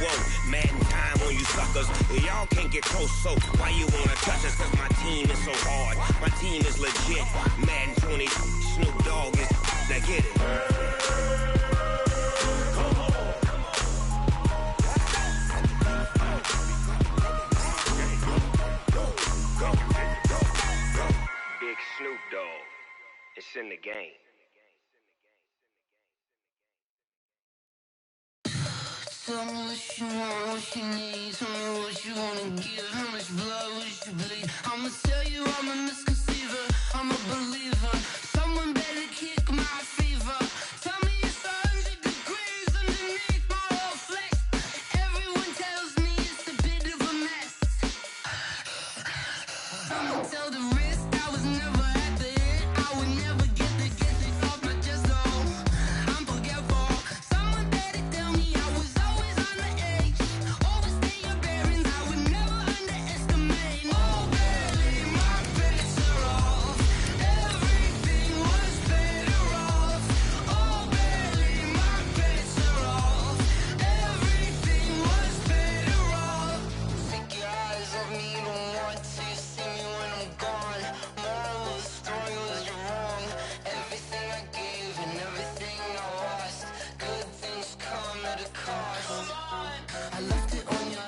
want. Madden time on you suckers. Y'all can't get close, so why you wanna touch us? Cause my team is so hard. My team is legit. Madden 20, Snoop Dogg is. Now get it. Big Snoop Dogg. It's in the game. Tell me what you want, what you need. Tell me what you wanna give. How much blood would you bleed? I'ma tell you I'm a misconceiver. I'm a believer. Someone better kick my fever. Tell me it's 100 degrees underneath my whole flesh. Everyone tells me it's a bit of a mess. I'ma tell the risk I was never at the end. I would never get the off my chest. Oh, I'm forgetful. Someone better tell me I was always on the edge. Overstay your bearings. I would never underestimate. Oh, barely my bets are off. Everything was better off. Oh, barely my bets are off. Everything was better off. Take your eyes off me, don't want to see me when I'm gone. Moral of the story was you're wrong. Everything I gave and everything I lost. Good things come at a cost. I left it on your.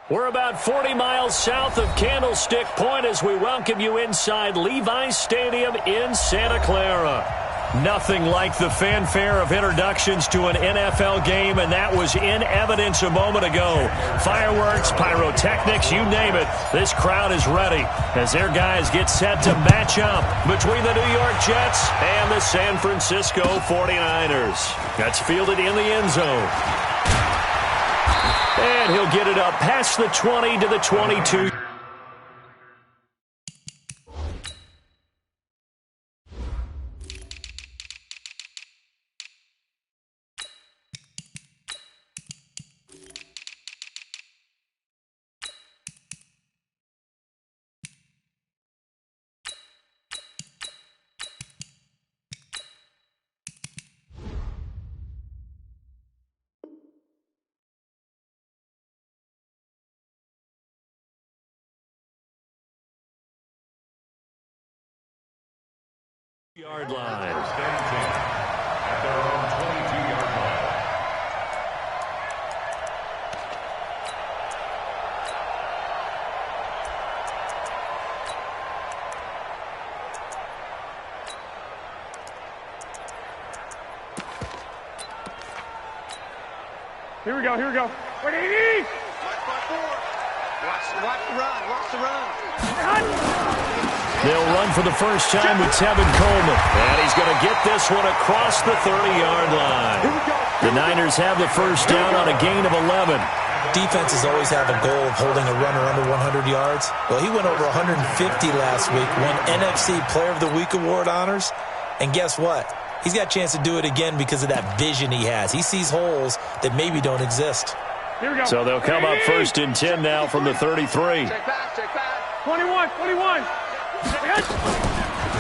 We're about 40 miles south of Candlestick Point as we welcome you inside Levi's Stadium in Santa Clara. Nothing like the fanfare of introductions to an NFL game, and that was in evidence a moment ago. Fireworks, pyrotechnics, you name it. This crowd is ready as their guys get set to match up between the New York Jets and the San Francisco 49ers. That's fielded in the end zone. And he'll get it up past the 20 to the 22. Yard line. At their own 22-yard line. Here we go. What do you need? Watch the run. They'll run for the first time with Tevin Coleman. And he's going to get this one across the 30-yard line. The Niners have the first down on a gain of 11. Defenses always have a goal of holding a runner under 100 yards. Well, he went over 150 last week, won NFC Player of the Week award honors. And guess what? He's got a chance to do it again because of that vision he has. He sees holes that maybe don't exist. Here we go. So they'll come up first and 10 now from the 33. Check pass. 21.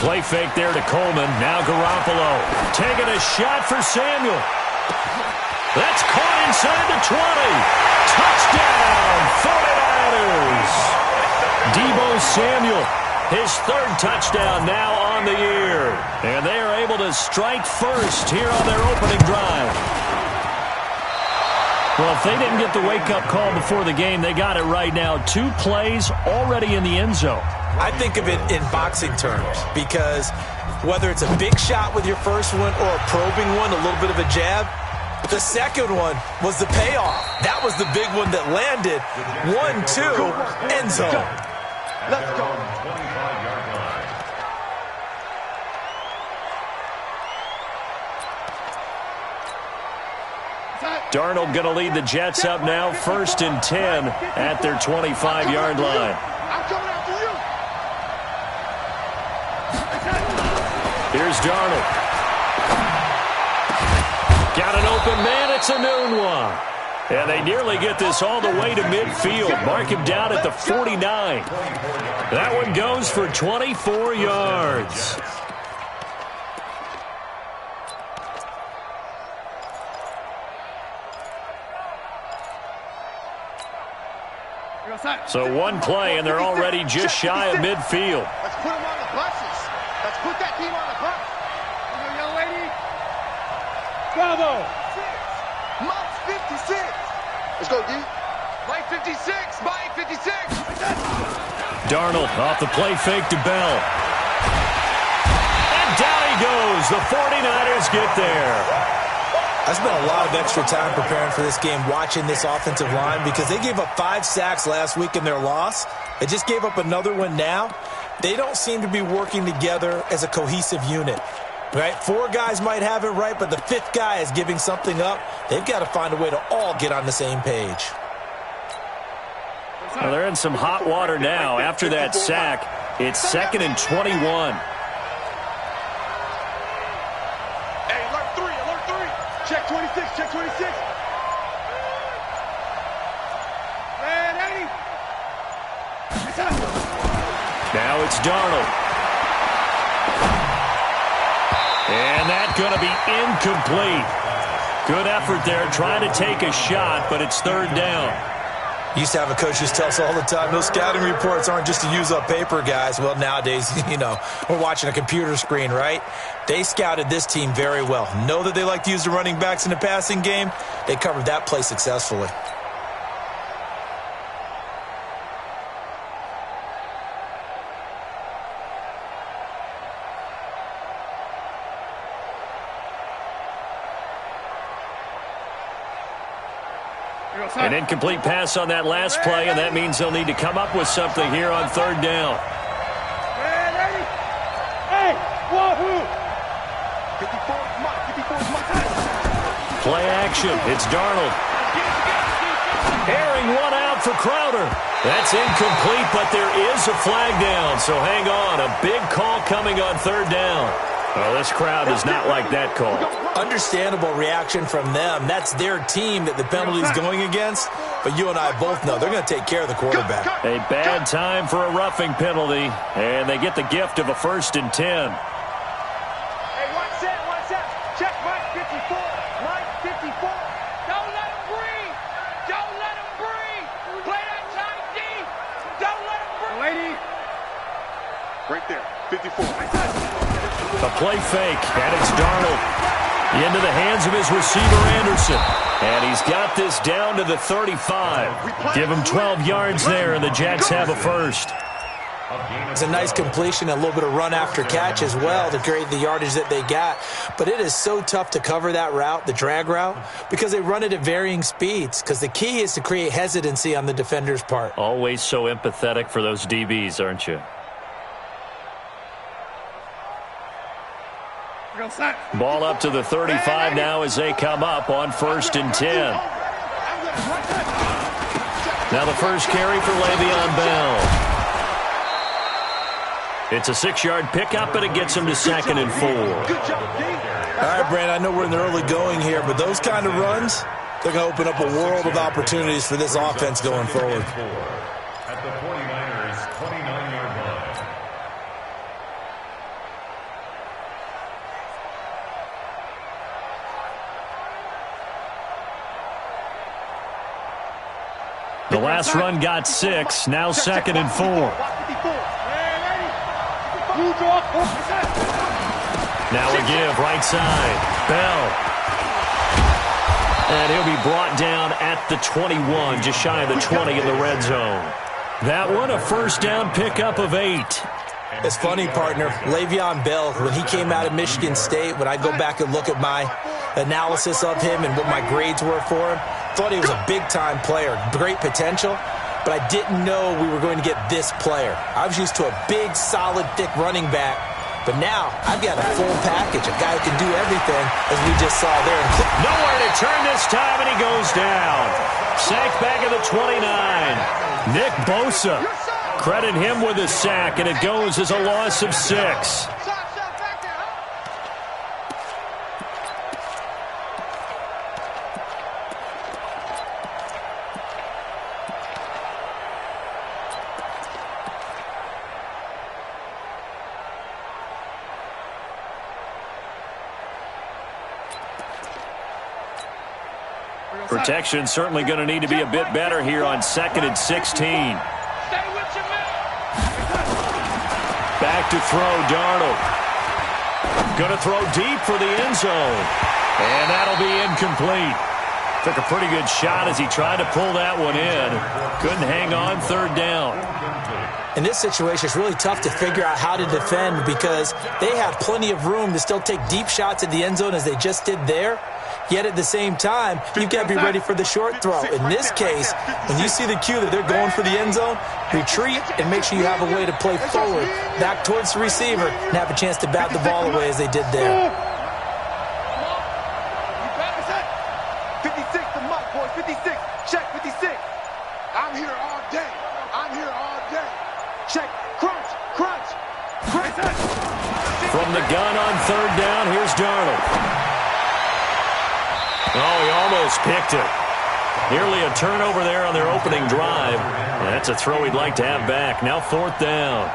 Play fake there to Coleman. Now Garoppolo taking a shot for Samuel. That's caught inside the 20. Touchdown, 49ers. Deebo Samuel, his third touchdown now on the year. And they are able to strike first here on their opening drive. Well, if they didn't get the wake-up call before the game, they got it right now. 2 plays already in the end zone. I think of it in boxing terms because whether it's a big shot with your first one or a probing one, a little bit of a jab, the second one was the payoff. That was the big one that landed. 1-2, end zone. Let's go. 25-yard line. Darnold going to lead the Jets up now, first and 10 at their 25-yard line. I'm coming after you. Here's Darnold. Got an open man. It's a noon one. And they nearly get this all the way to midfield. Mark him down at the 49. That one goes for 24 yards. So one play, and they're already just shy of midfield. Let's put them on the buses. Let's put that team on the bus. Young lady. Bravo. Mike's 56. Let's go, D. Mike 56. Mike 56. Darnold off the play fake to Bell. And down he goes. The 49ers get there. I spent a lot of extra time preparing for this game, watching this offensive line, because they gave up 5 sacks last week in their loss. They just gave up another one now. They don't seem to be working together as a cohesive unit, right? 4 guys might have it right, but the 5th guy is giving something up. They've got to find a way to all get on the same page. Well, they're in some hot water now. After that sack, it's 2nd and 21. Check 26, check 26. Ready. Now it's Darnold. And that's going to be incomplete. Good effort there trying to take a shot, but it's 3rd down. Used to have a coach just tell us all the time, those scouting reports aren't just to use up paper, guys. Well, nowadays, we're watching a computer screen, right? They scouted this team very well. Know that they like to use the running backs in the passing game. They covered that play successfully. An incomplete pass on that last play, and that means they'll need to come up with something here on 3rd down. Ready. Hey, wahoo! 54 is Mike. 54 is Mike. Play action. It's Darnold. Airing one out for Crowder. That's incomplete, but there is a flag down, so hang on. A big call coming on 3rd down. Well, this crowd does not like that call. Understandable reaction from them. That's their team that the penalty's going against. But you and I both know they're going to take care of the quarterback. A bad time for a roughing penalty, and they get the gift of a 1st and 10. Hey, watch that, watch that. Check Mike 54. Mike 54. Don't let him breathe. Don't let him breathe. Play that tight D. Don't let him breathe. Lady. Right there, 54. A play fake, and it's Darnold into the hands of his receiver, Anderson. And he's got this down to the 35. Give him 12 yards there, and the Jets have a 1st. It's a nice completion, a little bit of run after catch as well to create the yardage that they got. But it is so tough to cover that route, the drag route, because they run it at varying speeds. Because the key is to create hesitancy on the defender's part. Always so empathetic for those DBs, aren't you? Ball up to the 35 now as they come up on 1st and 10. Now the first carry for Le'Veon Bell. It's a 6-yard pickup, and it gets him to 2nd and 4. All right, Brand, I know we're in the early going here, but those kind of runs, they're going to open up a world of opportunities for this offense going forward. At the 49ers' 29-yard line. The last run got 6, now 2nd and 4. Now a give, right side. Bell. And he'll be brought down at the 21, just shy of the 20 in the red zone. That one, a 1st down pickup of 8. It's funny, partner. Le'Veon Bell, when he came out of Michigan State, when I go back and look at my analysis of him and what my grades were for him, thought he was a big-time player, great potential, but I didn't know we were going to get this player. I was used to a big, solid, thick running back, but now I've got a full package, a guy who can do everything, as we just saw there. Nowhere to turn this time, and he goes down. Sacked back at the 29. Nick Bosa, credit him with a sack, and it goes as a loss of 6. Protection's certainly going to need to be a bit better here on 2nd and 16. Stay with your man. Back to throw, Darnold. Going to throw deep for the end zone. And that'll be incomplete. Took a pretty good shot as he tried to pull that one in. Couldn't hang on 3rd down. In this situation, it's really tough to figure out how to defend because they have plenty of room to still take deep shots at the end zone as they just did there. Yet at the same time, you've got to be ready for the short throw. In this case, when you see the cue that they're going for the end zone, retreat and make sure you have a way to play forward, back towards the receiver, and have a chance to bat the ball away as they did there. 56 to Muck, boys. 56. Check 56. I'm here all day. I'm here all day. Check. Crunch. Crunch. Crunch. From the gun on 3rd down, here's Darnold. Oh, he almost picked it. Nearly a turnover there on their opening drive. That's a throw he'd like to have back. Now 4th down.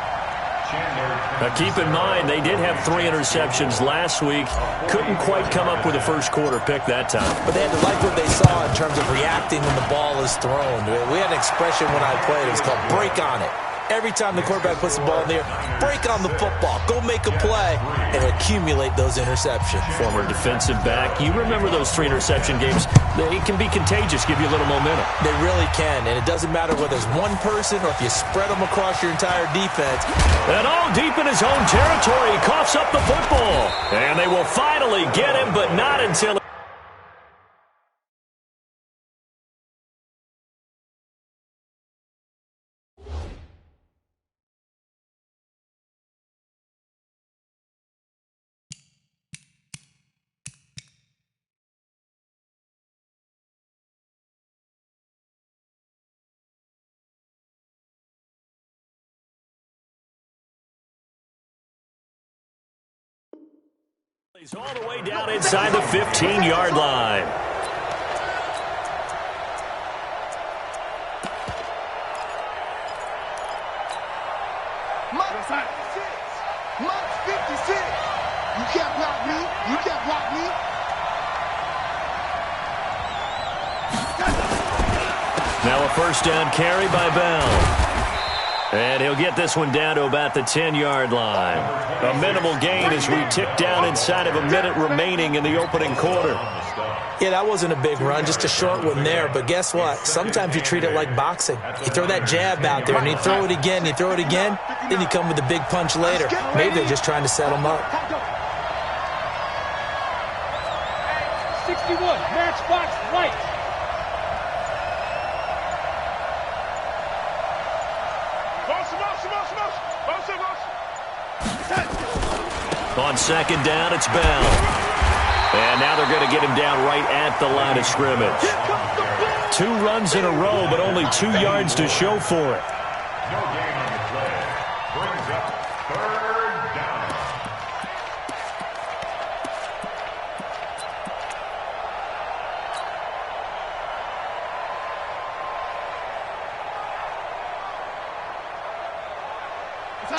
Now keep in mind, they did have 3 interceptions last week. Couldn't quite come up with a first quarter pick that time. But they had to like what they saw in terms of reacting when the ball is thrown. We had an expression when I played. It was called break on it. Every time the quarterback puts the ball in the air, break on the football, go make a play, and accumulate those interceptions. Former defensive back. You remember those 3 interception games. They can be contagious, give you a little momentum. They really can, and it doesn't matter whether it's one person or if you spread them across your entire defense. And all deep in his own territory, he coughs up the football. And they will finally get him, but not until... He's all the way down inside the 15-yard line. Muck 56. Muck 56. You can't block me. You can't block me. Now a 1st down carry by Bell. And he'll get this one down to about the 10-yard line. A minimal gain as we tick down inside of a minute remaining in the opening quarter. Yeah, that wasn't a big run, just a short one there. But guess what? Sometimes you treat it like boxing. You throw that jab out there, and you throw it again, you throw it again, then you come with a big punch later. Maybe they're just trying to set them up. 61, matchbox light. On 2nd down, it's Bell. And now they're going to get him down right at the line of scrimmage. 2 runs in a row, but only 2 yards to show for it. No gain on the play. Brings up 3rd down.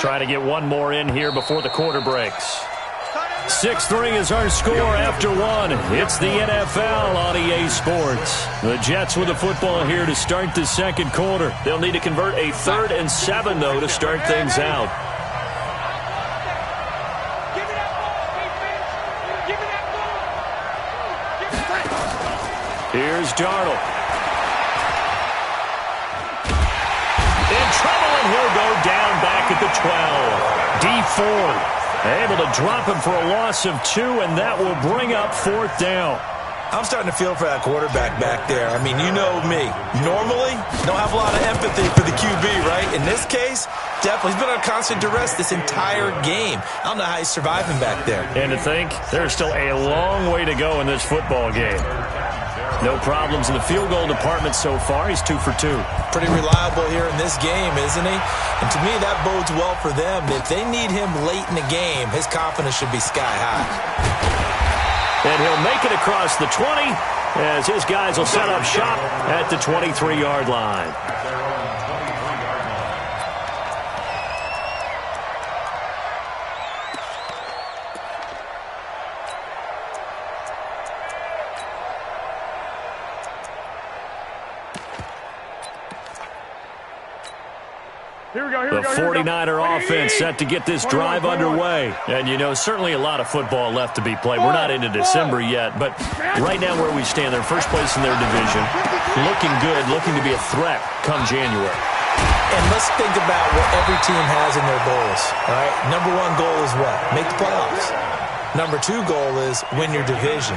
Try to get one more in here before the quarter breaks. 6-3 is our score after 1. It's the NFL on EA Sports. The Jets with the football here to start the 2nd quarter. They'll need to convert a 3rd and 7, though, to start things out. Here's Darnold. In trouble, and he'll go down back at the 12. D Ford able to drop him for a loss of 2, and that will bring up 4th down. I'm starting to feel for that quarterback back there. I mean, you know me. Normally, don't have a lot of empathy for the QB, right? In this case, definitely. He's been on constant duress this entire game. I don't know how he's surviving back there. And to think, there's still a long way to go in this football game. No problems in the field goal department so far. He's 2 for 2. Pretty reliable here in this game, isn't he? And to me, that bodes well for them. If they need him late in the game, his confidence should be sky high. And he'll make it across the 20 as his guys will set up shop at the 23-yard line. The 49er offense set to get this drive underway. And, you know, certainly a lot of football left to be played. We're not into December yet, but right now where we stand, they're first place in their division, looking good, looking to be a threat come January. And let's think about what every team has in their goals, all right? Number one goal is what? Make the playoffs. Number two goal is win your division.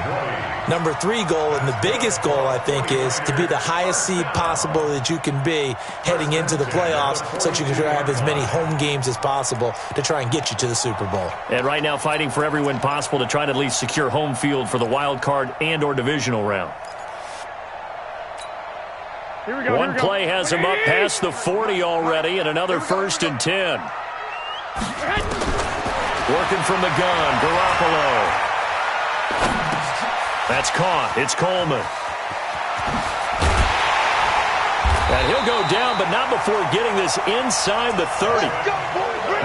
Number three goal, and the biggest goal, I think, is to be the highest seed possible that you can be heading into the playoffs so that you can have as many home games as possible to try and get you to the Super Bowl. And right now fighting for every win possible to try to at least secure home field for the wild card and or divisional round. One play has him up past the 40 already, and another 1st and 10. Working from the gun, Garoppolo. That's caught. It's Coleman. And he'll go down, but not before getting this inside the 30.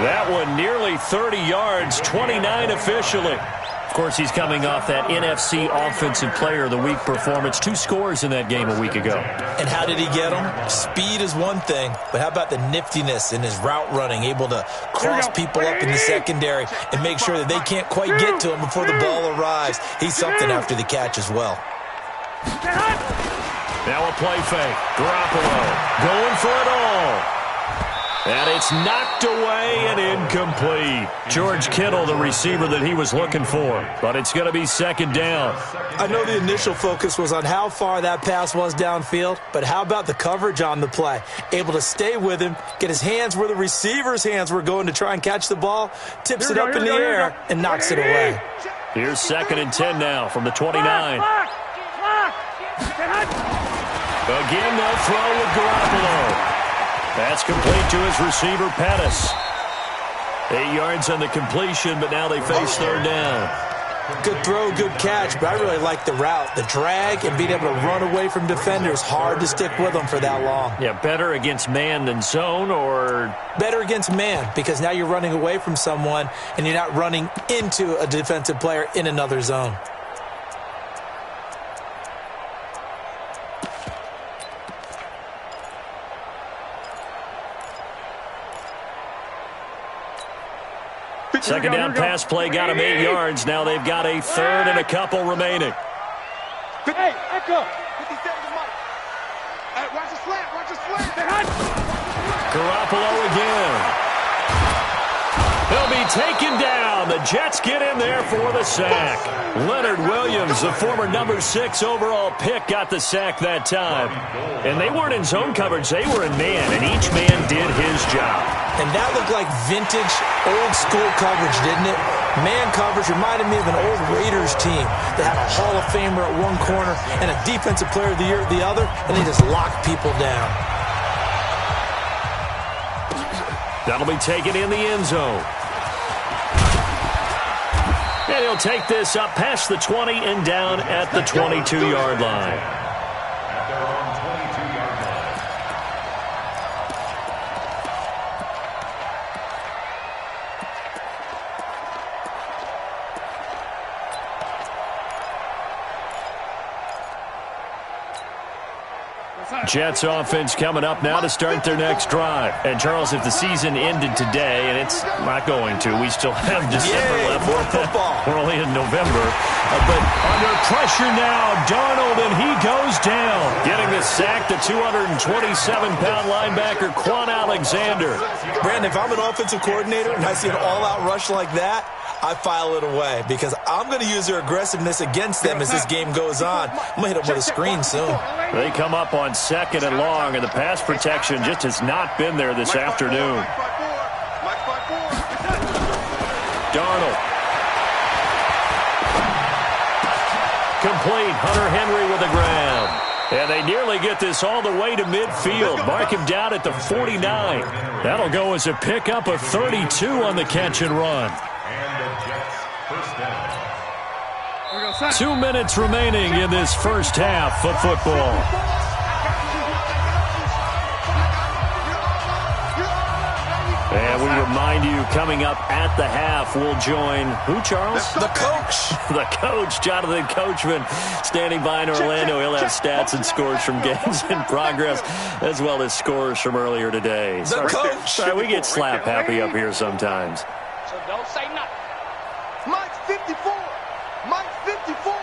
That one nearly 30 yards, 29 officially. Of course, he's coming off that NFC Offensive Player of the Week performance. 2 scores in that game a week ago. And how did he get them? Speed is one thing, but how about the niftiness in his route running, able to cross people up in the secondary and make sure that they can't quite get to him before the ball arrives. He's something after the catch as well. Now a play fake. Garoppolo going for it all. And it's knocked away and incomplete. George Kittle, the receiver that he was looking for. But it's going to be 2nd down. I know the initial focus was on how far that pass was downfield, but how about the coverage on the play? Able to stay with him, get his hands where the receiver's hands were going to try and catch the ball, tips it up in the air, and knocks it away. Here's 2nd and 10 now from the 29. Again, they'll throw with Garoppolo. That's complete to his receiver, Pettis. 8 yards on the completion, but now they face 3rd down. Good throw, good catch, but I really like the route. The drag and being able to run away from defenders. Hard to stick with them for that long. Yeah, better against man than zone, or? Better against man, because now you're running away from someone and you're not running into a defensive player in another zone. Second down pass play got him 8 yards. Now they've got a 3rd and a couple remaining. Hey, echo. 50 seconds, Mike. Hey, watch the slant. Watch the slant. Garoppolo again. He'll be taken down. The Jets get in there for the sack. Leonard Williams, the former number 6 overall pick, got the sack that time. And they weren't in zone coverage. They were in man, and each man did his job. And that looked like vintage, old-school coverage, didn't it? Man coverage reminded me of an old Raiders team that had a Hall of Famer at one corner and a Defensive Player of the Year at the other, and they just locked people down. That'll be taken in the end zone. And he'll take this up past the 20 and down at the 22-yard line. At their own 22-yard line. Jets offense coming up now to start their next drive. And, Charles, if the season ended today, and it's not going to, we still have December left. More football. We're only in November. But under pressure now, Darnold, and he goes down. Getting the sack, the 227-pound linebacker, Quan Alexander. Brandon, if I'm an offensive coordinator and I see an all-out rush like that, I file it away because I'm going to use their aggressiveness against them as this game goes on. I'm going to hit them with a screen soon. They come up on 2nd and long, and the pass protection just has not been there this afternoon. Darnold. Complete. Hunter Henry with a grab. And they nearly get this all the way to midfield. Mark him down at the 49. That'll go as a pickup of 32 on the catch and run. And the Jets first down. 2 minutes remaining in this first half of football. And we remind you, coming up at the half, we'll join who, Charles? The coach. The coach, Jonathan Coachman, standing by in Orlando. He'll have stats and scores from games in progress, as well as scores from earlier today. The coach. Sorry, we get slap happy up here sometimes. So don't say nothing. Mike's 54. Mike's 54.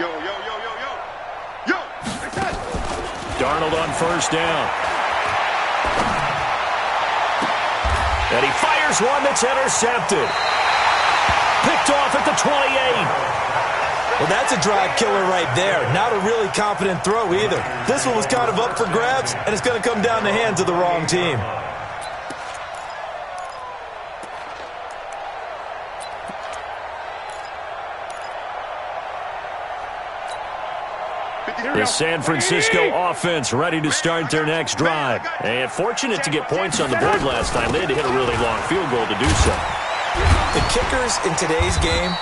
Yo, yo, yo, yo, yo. Yo. Darnold on first down. And he fires one that's intercepted. Picked off at the 28. Well, that's a drive killer right there. Not a really confident throw either. This one was kind of up for grabs, and it's going to come down the hands of the wrong team. The San Francisco offense ready to start their next drive. And fortunate to get points on the board last time. They had to hit a really long field goal to do so. The kickers in today's game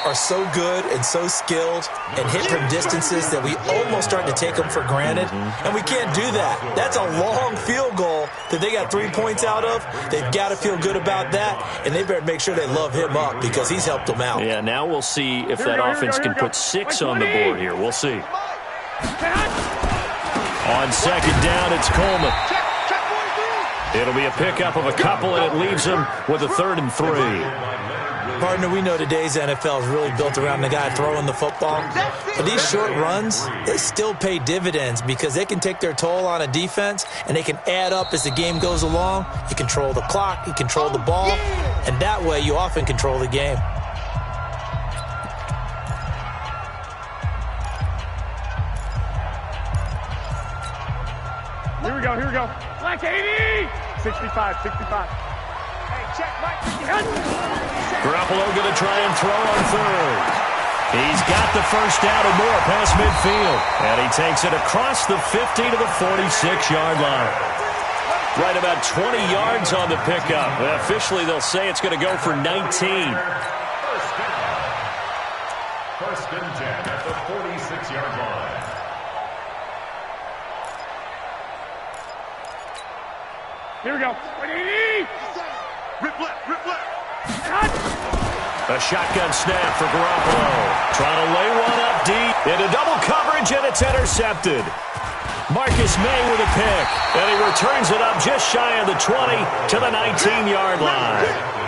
are so good and so skilled and hit from distances that we almost start to take them for granted. And we can't do that. That's a long field goal that they got 3 points out of. They've got to feel good about that, and they better make sure they love him up because he's helped them out. Yeah, now we'll see if that offense can put 6 on the board here. We'll see. On second down, it's Coleman. It'll be a pickup of a couple, and it leaves him with a 3rd and 3. Partner, we know today's NFL is really built around the guy throwing the football. But these short runs, they still pay dividends because they can take their toll on a defense, and they can add up as the game goes along. You control the clock, you control the ball, and that way you often control the game. Here we go, here we go. Black 80! 65, 65. Hey, check Mike 50. Garoppolo going to try and throw on 3rd. He's got the first down and more past midfield. And he takes it across the 50 to the 46-yard line. Right about 20 yards on the pickup. Officially, they'll say it's going to go for 19. First and 10 at the 46-yard line. Here we go. 180! Rip left, rip left. A shotgun snap for Garoppolo. Trying to lay one up deep. Into double coverage, and it's intercepted. Marcus May with a pick. And he returns it up just shy of the 20 to the 19-yard line.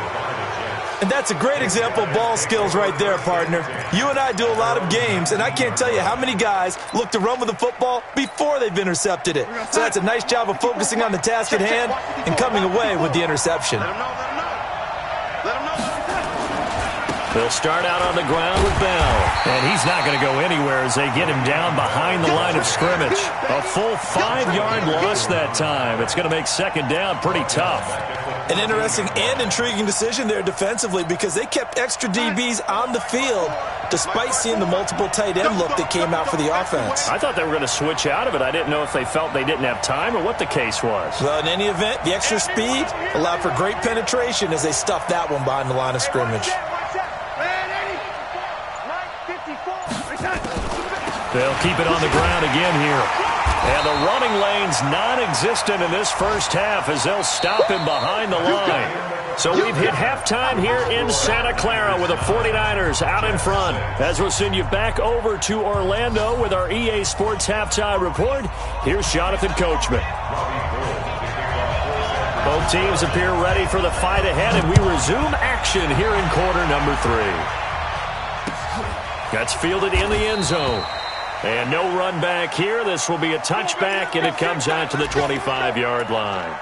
And that's a great example of ball skills right there, partner. You and I do a lot of games, and I can't tell you how many guys look to run with the football before they've intercepted it. So that's a nice job of focusing on the task at hand and coming away with the interception. They'll start out on the ground with Bell. And he's not going to go anywhere as they get him down behind the line of scrimmage. A full 5-yard loss that time. It's going to make second down pretty tough. An interesting and intriguing decision there defensively because they kept extra DBs on the field despite seeing the multiple tight end look that came out for the offense. I thought they were going to switch out of it. I didn't know if they felt they didn't have time or what the case was. Well, in any event, the extra speed allowed for great penetration as they stuffed that one behind the line of scrimmage. They'll keep it on the ground again here. And the running lane's non-existent in this first half as they'll stop him behind the line. So we've hit halftime here in Santa Clara with the 49ers out in front. As we'll send you back over to Orlando with our EA Sports Halftime Report, here's Jonathan Coachman. Both teams appear ready for the fight ahead, and we resume action here in quarter number 3. That's fielded in the end zone. And no run back here. This will be a touchback, and it comes out to the 25-yard line.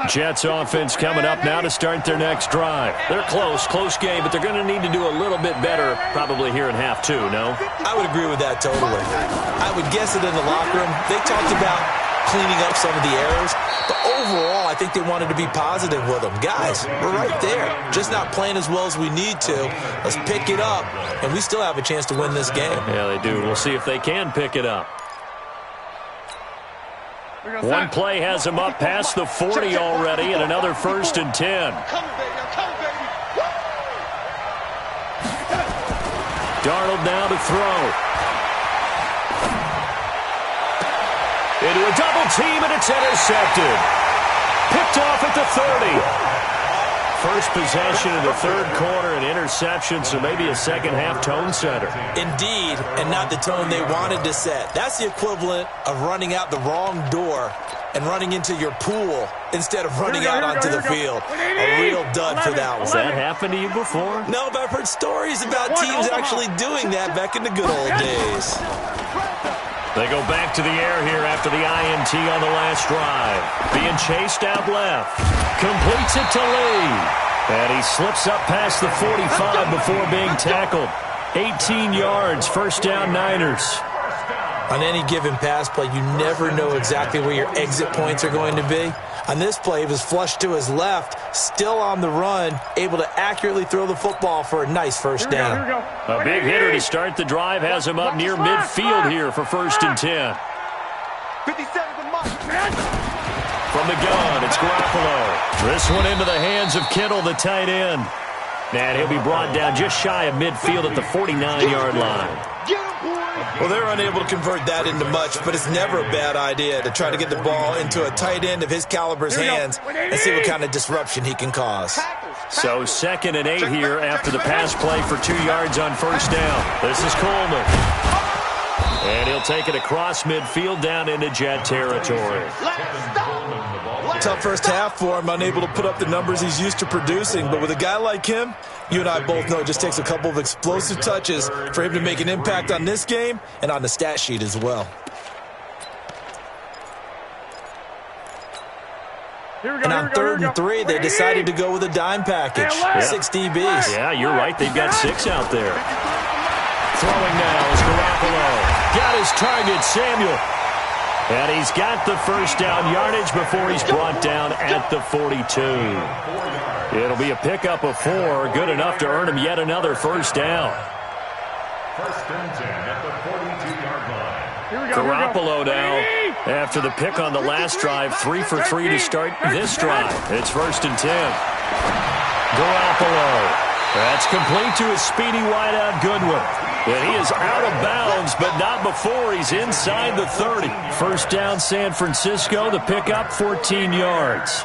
Jets offense coming up now to start their next drive. They're close game, but they're going to need to do a little bit better probably here in half 2, no? I would agree with that totally. I would guess it in the locker room. They talked about cleaning up some of the errors, but overall I think they wanted to be positive with them. Guys, we're right there. Just not playing as well as we need to. Let's pick it up, and we still have a chance to win this game. Yeah, they do. We'll see if they can pick it up. One play has him up past the 40 already, and another 1st and 10. Darnold now to throw. Into a double team, and it's intercepted. Picked off at the 30. First possession in the third quarter, an interception, so maybe a second-half tone setter. Indeed, and not the tone they wanted to set. That's the equivalent of running out the wrong door and running into your pool instead of running out onto the field. A real dud for that one. Has that happened to you before? No, but I've heard stories about teams actually doing that back in the good old days. They go back to the air here after the INT on the last drive. Being chased out left. Completes it to Lee. And he slips up past the 45 before being tackled. 18 yards, 1st down Niners. On any given pass play, you never know exactly where your exit points are going to be. On this play, he was flushed to his left, still on the run, able to accurately throw the football for a nice 1st down. A big hitter to start the drive has him up near midfield here for 1st and 10. 57 to Mike. From the gun, it's Garoppolo. This one into the hands of Kittle, the tight end. And he'll be brought down just shy of midfield at the 49-yard line. Well, they're unable to convert that into much, but it's never a bad idea to try to get the ball into a tight end of his caliber's hands and see what kind of disruption he can cause. So 2nd and 8 here after the pass play for 2 yards on 1st down. This is Coleman. And he'll take it across midfield down into Jet territory. Tough first half for him, unable to put up the numbers he's used to producing. But with a guy like him, you and I both know it just takes a couple of explosive touches for him to make an impact on this game and on the stat sheet as well. And on 3rd and 3, they decided to go with a dime package. 6 DBs. Yeah, you're right. They've got 6 out there. Throwing now is Garoppolo. Got his target, Samuel. And he's got the 1st down yardage before he's brought down at the 42. It'll be a pickup of 4, good enough to earn him yet another 1st down. 1st and 10 at the 42-yard line. Garoppolo now, after the pick on the last drive, 3 for 3 to start this drive. It's 1st and 10. Garoppolo. That's complete to his speedy wideout Goodwin. And he is out of bounds, but not before he's inside the 30. 1st down San Francisco, the pickup 14 yards.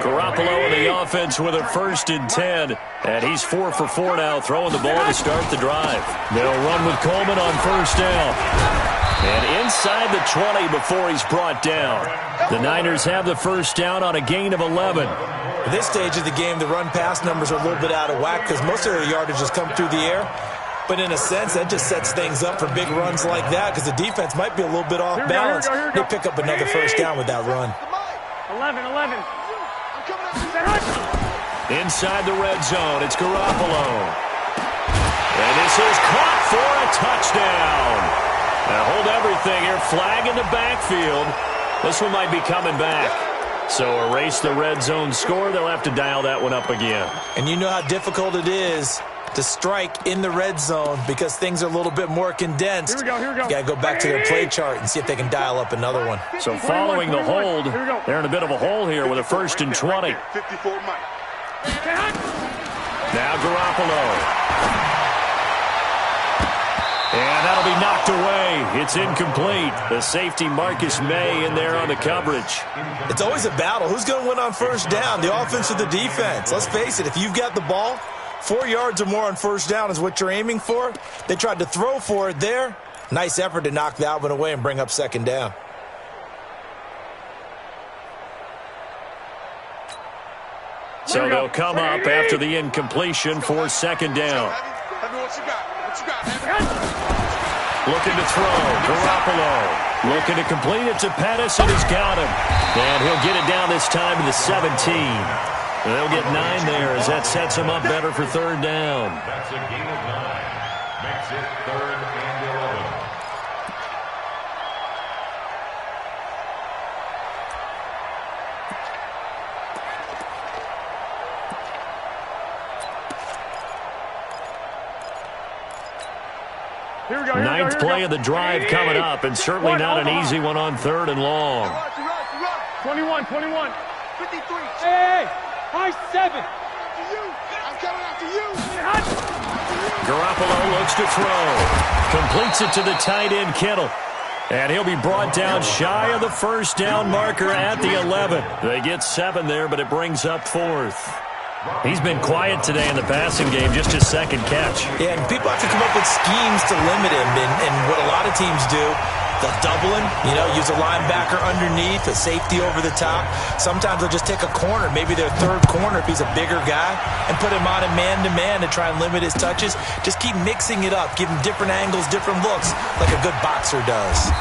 Garoppolo in the offense with a 1st and 10. And he's 4 for 4 now, throwing the ball to start the drive. They'll run with Coleman on 1st down. And inside the 20 before he's brought down. The Niners have the 1st down on a gain of 11. At this stage of the game, the run-pass numbers are a little bit out of whack because most of their yardage has come through the air. But in a sense, that just sets things up for big runs like that because the defense might be a little bit off balance. They pick up another 1st down with that run. 11. Inside the red zone, it's Garoppolo. And this is caught for a touchdown. Now hold everything here. Flag in the backfield. This one might be coming back. So erase the red zone score. They'll have to dial that one up again. And you know how difficult it is to strike in the red zone because things are a little bit more condensed. Here we go. You got to go back to their play chart and see if they can dial up another one. So following the hold, they're in a bit of a hole here with a 1st and 20. 54 Mike. Now Garoppolo. And that'll be knocked away. It's incomplete. The safety Marcus May in there on the coverage. It's always a battle. Who's going to win on 1st down, the offense or the defense? Let's face it, if you've got the ball, 4 yards or more on 1st down is what you're aiming for. They tried to throw for it there. Nice effort to knock that one away and bring up 2nd down. So they'll come up after the incompletion for 2nd down. Looking to throw. Garoppolo. Looking to complete it to Pettis, and he's got him. And he'll get it down this time to the 17. They'll get 9 there as that sets him up better for 3rd down. That's a gain of 9. Makes it 3rd and 11. Here we go. Ninth play of the drive coming up, and certainly not an easy one on 3rd and long. 21. 53. Hey, high 7. I'm coming after you. Garoppolo looks to throw. Completes it to the tight end, Kittle. And he'll be brought down shy of the first down marker at the 11. They get 7 there, but it brings up 4th. He's been quiet today in the passing game, just his second catch. Yeah, and people have to come up with schemes to limit him. And what a lot of teams do, they'll double him, use a linebacker underneath, a safety over the top. Sometimes they'll just take a corner, maybe their 3rd corner if he's a bigger guy, and put him on a man-to-man to try and limit his touches. Just keep mixing it up, give him different angles, different looks, like a good boxer does.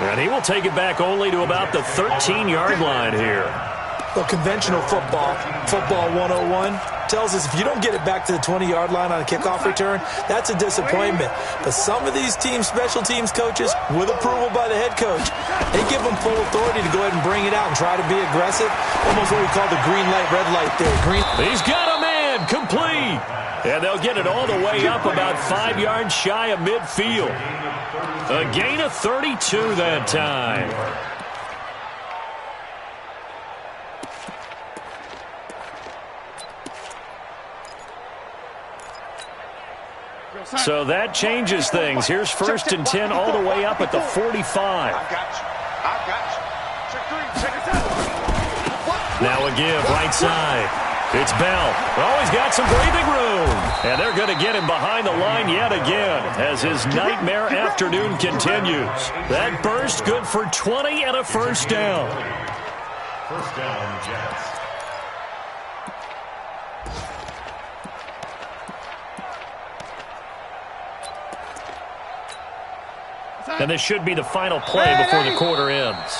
And he will take it back only to about the 13-yard line here. Well, conventional football 101, tells us if you don't get it back to the 20-yard line on a kickoff return, that's a disappointment. But some of these teams, special teams coaches, with approval by the head coach, they give them full authority to go ahead and bring it out and try to be aggressive. Almost what we call the green light, red light theory. He's got a man, complete. And they'll get it all the way up about 5 yards shy of midfield. A gain of 32 that time. So that changes things. Here's 1st and 10 all the way up at the 45. I've got you. Check 3. Check it out. Now a give, right side. It's Bell. Oh, he's got some breathing room. And they're going to get him behind the line yet again as his nightmare afternoon continues. That burst good for 20 and a first down. First down, Jets. And this should be the final play before the quarter ends.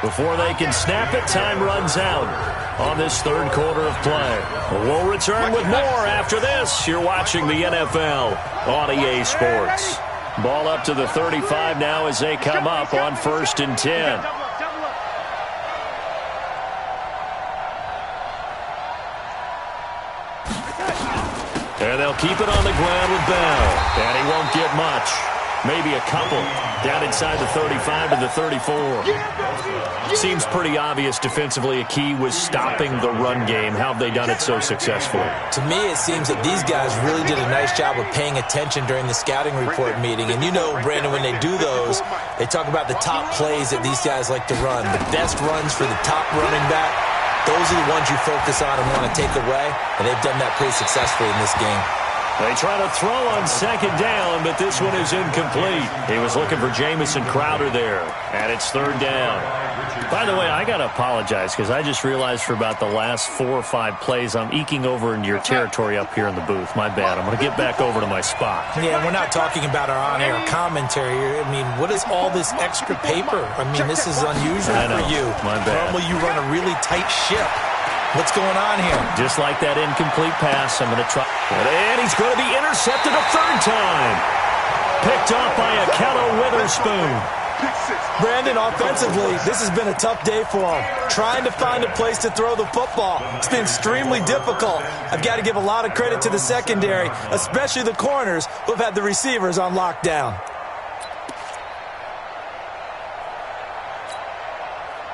Before they can snap it, time runs out on this 3rd quarter of play. We'll return with more after this. You're watching the NFL on EA Sports. Ball up to the 35 now as they come up on 1st and 10. And they'll keep it on the ground with Bell. And he won't get much. Maybe a couple down inside the 35 to the 34. Seems pretty obvious defensively a key was stopping the run game. How have they done it so successfully? To me, it seems that these guys really did a nice job of paying attention during the scouting report meeting. And you know, Brandon, when they do those, they talk about the top plays that these guys like to run. The best runs for the top running back, those are the ones you focus on and want to take away. And they've done that pretty successfully in this game. They try to throw on 2nd down, but this one is incomplete. He was looking for Jamison Crowder there, and it's 3rd down. By the way, I got to apologize because I just realized for about the last 4 or 5 plays, I'm eking over into your territory up here in the booth. My bad. I'm going to get back over to my spot. Yeah, we're not talking about our on-air commentary here. I mean, what is all this extra paper? I mean, this is unusual for you. My bad. Normally you run a really tight ship. What's going on here? Just like that incomplete pass, I'm going to try. And he's going to be intercepted a 3rd time. Picked off by Akello Witherspoon. Brandon, offensively, this has been a tough day for him. Trying to find a place to throw the football. It's been extremely difficult. I've got to give a lot of credit to the secondary, especially the corners who have had the receivers on lockdown.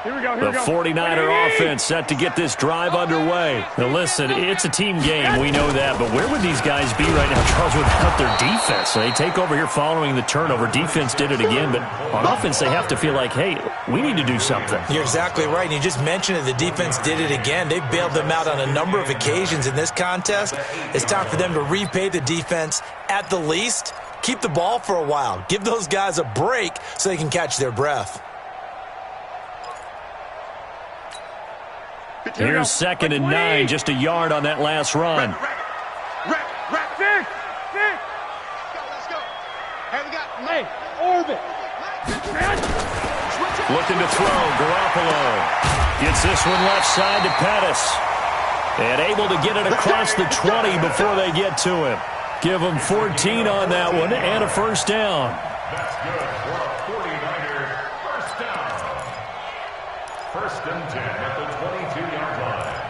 Here we go. The 49er offense set to get this drive underway. Now listen, it's a team game. We know that. But where would these guys be right now, Charles, without their defense? So they take over here following the turnover. Defense did it again. But on offense, they have to feel like, hey, we need to do something. You're exactly right. And you just mentioned it. The defense did it again. They bailed them out on a number of occasions in this contest. It's time for them to repay the defense at the least. Keep the ball for a while. Give those guys a break so they can catch their breath. Here's 2nd and 9, just a yard on that last run. Let's go. Hey, we got orbit. Looking to throw, Garoppolo. Gets this one left side to Pettis. And able to get it across the 20 before they get to him. Give him 14 on that one and a first down. That's good for a 49er first down. 1st and 10 at the 22-yard line.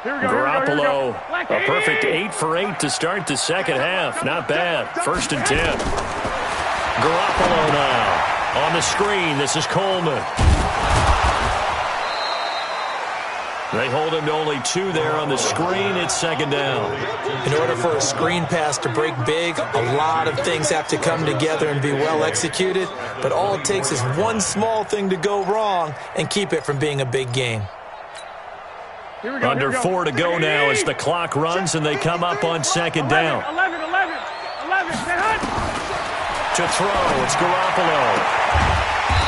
Garoppolo, a perfect 8 for 8 to start the second half. Not bad. 1st and 10. Garoppolo now on the screen. This is Coleman. They hold him to only 2 there on the screen. It's 2nd down. In order for a screen pass to break big, a lot of things have to come together and be well executed. But all it takes is one small thing to go wrong and keep it from being a big game. Under 4 to go now as the clock runs and they come up on 2nd down. 11. To throw, it's Garoppolo.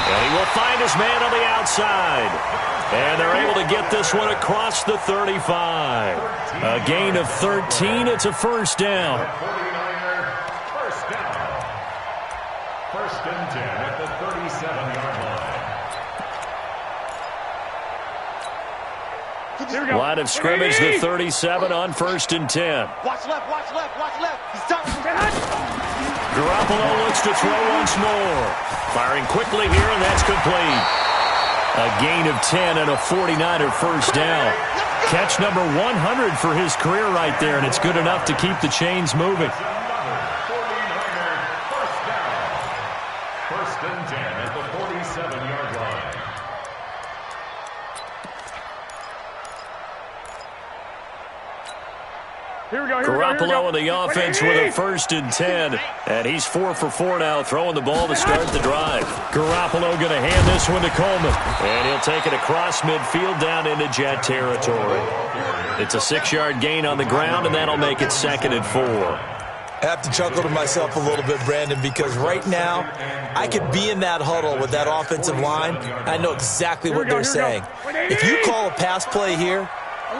And he will find his man on the outside. And they're able to get this one across the 35. A gain of 13. It's a 1st down. 1st down. 1st and 10 at the 37-yard line. Line of scrimmage, the 37 on 1st and 10. Watch left. He's done. Garoppolo looks to throw once more. Firing quickly here, and that's complete. A gain of 10 and a 49er 1st down. Catch number 100 for his career right there, and it's good enough to keep the chains moving. 49er 1st down. 1st and 10 at the 47-yard line. Garoppolo in the offense with a 1st and 10. And he's 4 for 4 now, throwing the ball to start the drive. Garoppolo going to hand this one to Coleman. And he'll take it across midfield down into Jet territory. It's a 6-yard gain on the ground, and that'll make it 2nd and 4. I have to chuckle to myself a little bit, Brandon, because right now I could be in that huddle with that offensive line. I know exactly what they're saying. If you call a pass play here,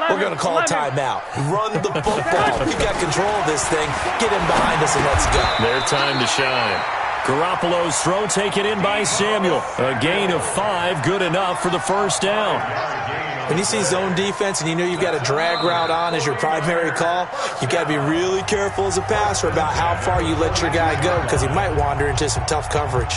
we're going to call a timeout. Run the football. We've got control of this thing. Get him behind us and let's go. Their time to shine. Garoppolo's throw taken in by Samuel. A gain of 5, good enough for the 1st down. When you see zone defense and you know you've got a drag route on as your primary call, you've got to be really careful as a passer about how far you let your guy go because he might wander into some tough coverage.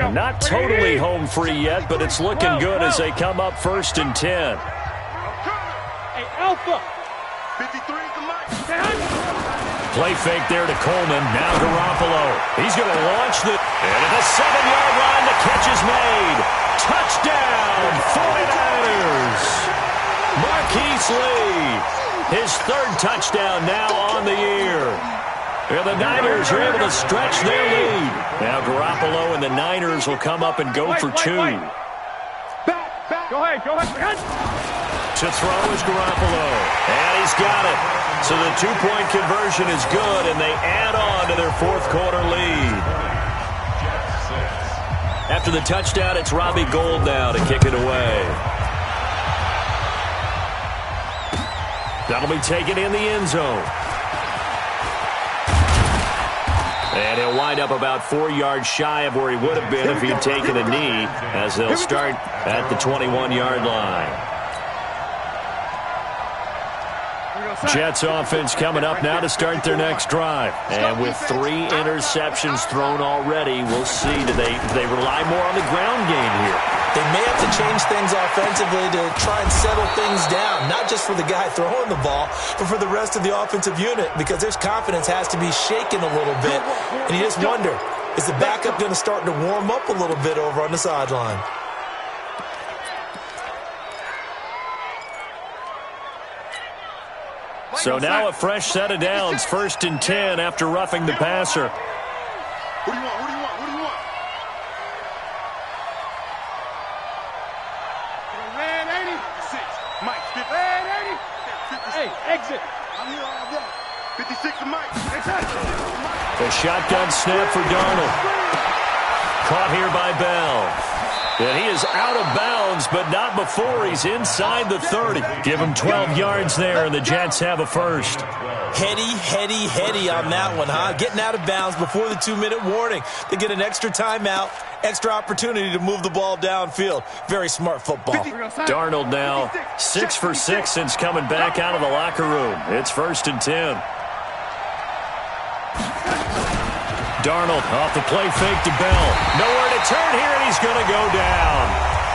Not totally home free yet, but it's looking good as they come up 1st and 10. Hey, Alpha. 53 to Mike. Play fake there to Coleman. Now Garoppolo. He's going to launch the... And at the 7-yard line, the catch is made. Touchdown, 49ers. Marquise Lee. His 3rd touchdown now on the year. And the Niners are able to stretch their lead. Now Garoppolo and the Niners will come up and go for 2. Back. Go ahead. To throw is Garoppolo. And he's got it. So the 2-point conversion is good, and they add on to their 4th quarter lead. After the touchdown, it's Robbie Gould now to kick it away. That'll be taken in the end zone. And he'll wind up about 4 yards shy of where he would have been if he'd taken a knee, as they'll start at the 21-yard line. Jets offense coming up now to start their next drive. And with 3 interceptions thrown already, we'll see. Do they rely more on the ground game here? They may have to change things offensively to try and settle things down, not just for the guy throwing the ball, but for the rest of the offensive unit, because their confidence has to be shaken a little bit. And you just wonder, is the backup going to start to warm up a little bit over on the sideline? So now a fresh set of downs, 1st and 10 after roughing the passer. What do you want? Red 80. 6. Mike, 50. Red 80. 56. Hey, exit. I'm here all day. 56 to Mike. The shotgun snap for Darnold. Caught here by Bell. And he is out of bounds, but not before he's inside the 30. Give him 12 yards there, and the Jets have a 1st. Heady on that one, huh? Getting out of bounds before the 2-minute warning. They get an extra timeout, extra opportunity to move the ball downfield. Very smart football. Darnold now 6 for 6 since coming back out of the locker room. It's 1st and 10. Darnold off the play fake to Bell. Nowhere to turn here, and he's going to go down.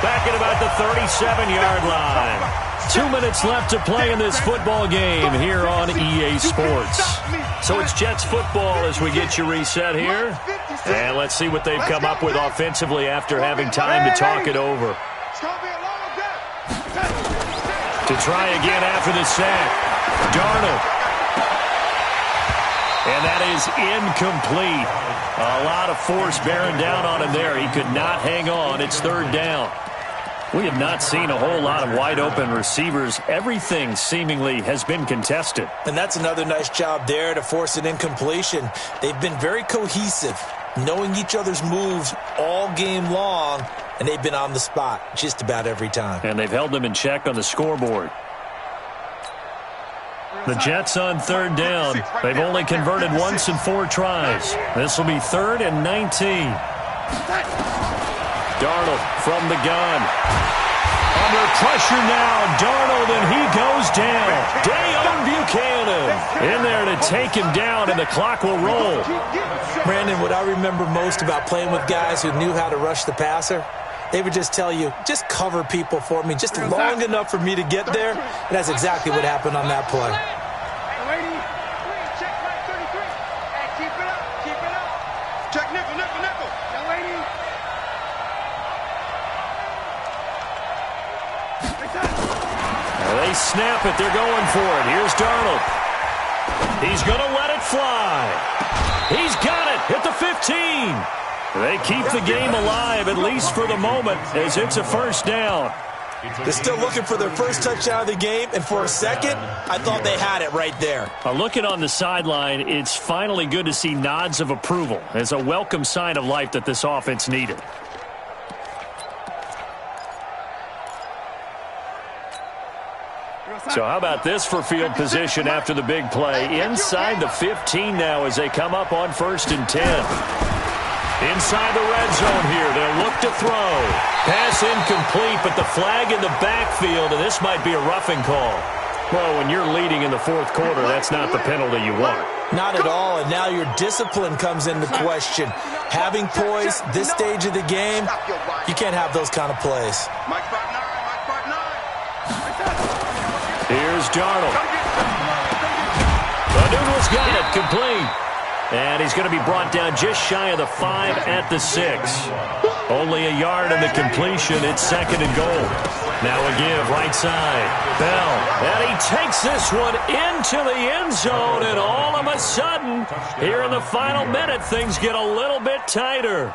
Back at about the 37-yard line. 2 minutes left to play in this football game here on EA Sports. So it's Jets football as we get you reset here. And let's see what they've come up with offensively after having time to talk it over. To try again after the sack. Darnold. And that is incomplete. A lot of force bearing down on him there. He could not hang on. It's third down. We have not seen a whole lot of wide-open receivers. Everything seemingly has been contested. And that's another nice job there to force an incompletion. They've been very cohesive, knowing each other's moves all game long, and they've been on the spot just about every time. And they've held them in check on the scoreboard. The Jets on third down. They've only converted once in 4 tries. This will be 3rd and 19. Darnold from the gun. Under pressure now, Darnold, and he goes down. Dayon Buchanan in there to take him down, and the clock will roll. Brandon, what I remember most about playing with guys who knew how to rush the passer, they would just tell you, just cover people for me, just long enough for me to get there. And that's exactly what happened on that play. Check nickel, nickel, nickel. They snap it. They're going for it. Here's Darnold. He's going to let it fly. He's got it at the 15. They keep the game alive, at least for the moment, as it's a first down. They're still looking for their first touchdown of the game, and for a second, I thought they had it right there. Looking on the sideline, it's finally good to see nods of approval. It's a welcome sign of life that this offense needed. So how about this for field position after the big play? Inside the 15 now as they come up on 1st and 10. Inside the red zone here. They'll look to throw. Pass incomplete, but the flag in the backfield, and this might be a roughing call. Well, when you're leading in the 4th quarter, that's not the penalty you want. Not at all, and now your discipline comes into question. Having poise this stage of the game, you can't have those kind of plays. Here's Darnold. The Noodle's got it, complete. And he's going to be brought down just shy of the 5 at the 6. Only a yard in the completion. It's 2nd and goal. Now a give right side. Bell. And he takes this one into the end zone. And all of a sudden, here in the final minute, things get a little bit tighter.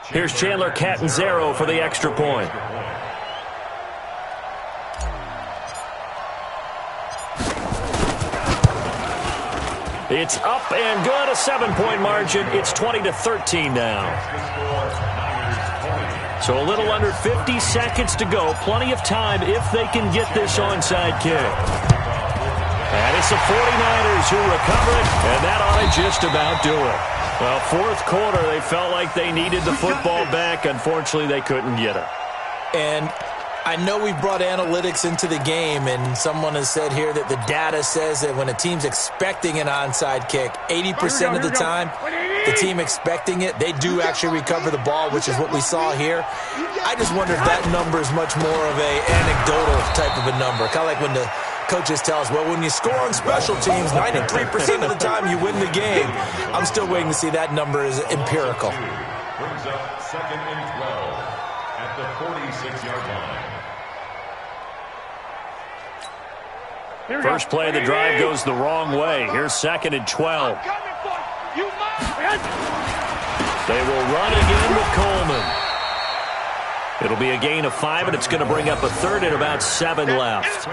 Here's Chandler Catanzaro for the extra point. It's up and good, a 7-point margin. It's 20-13 now. So a little under 50 seconds to go. Plenty of time if they can get this onside kick. And it's the 49ers who recover it, and that ought to just about do it. Well, 4th quarter, they felt like they needed the football back. Unfortunately, they couldn't get it. And I know we brought analytics into the game, and someone has said here that the data says that when a team's expecting an onside kick, 80% of the time, the team expecting it, they do actually recover the ball, which is what we saw here. I just wonder if that number is much more of an anecdotal type of a number, kind of like when the coaches tell us, well, when you score on special teams, 93% of the time you win the game. I'm still waiting to see that number is empirical. Brings up 2nd and 12 at the 46-yard line. First play of the drive goes the wrong way. Here's 2nd and 12. They will run again with Coleman. It'll be a gain of 5, and it's going to bring up a 3rd and about 7 left. It's a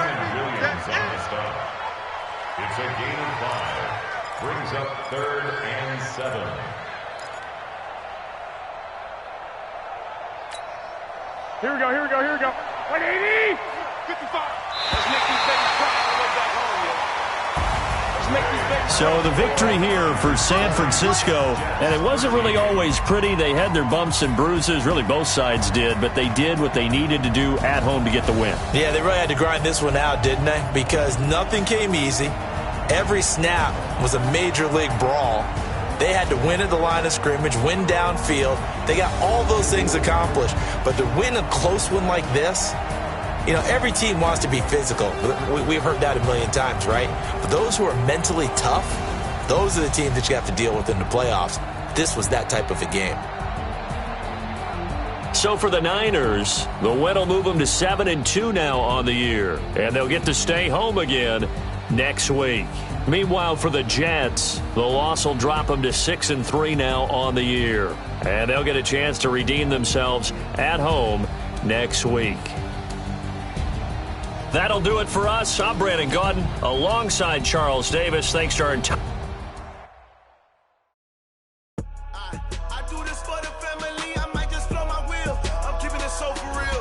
gain of 5. Brings up 3rd and 7. Here we go. 180! 55. Let's make these babies cry on the way back home, yo. Let's make these babies So the victory here for San Francisco, and it wasn't really always pretty. They had their bumps and bruises. Really, both sides did, but they did what they needed to do at home to get the win. Yeah, they really had to grind this one out, didn't they? Because nothing came easy. Every snap was a major league brawl. They had to win at the line of scrimmage, win downfield. They got all those things accomplished. But to win a close one like this, you know, every team wants to be physical. We've heard that a million times, right? But those who are mentally tough, those are the teams that you have to deal with in the playoffs. This was that type of a game. So for the Niners, the win will move them to 7-2 now on the year. And they'll get to stay home again next week. Meanwhile, for the Jets, the loss will drop them to 6-3 now on the year. And they'll get a chance to redeem themselves at home next week. That'll do it for us. I'm Brandon Gaudin alongside Charles Davis. Thanks to our entire... I do this for the family. I might just blow my wheel. I'm keeping it so for real.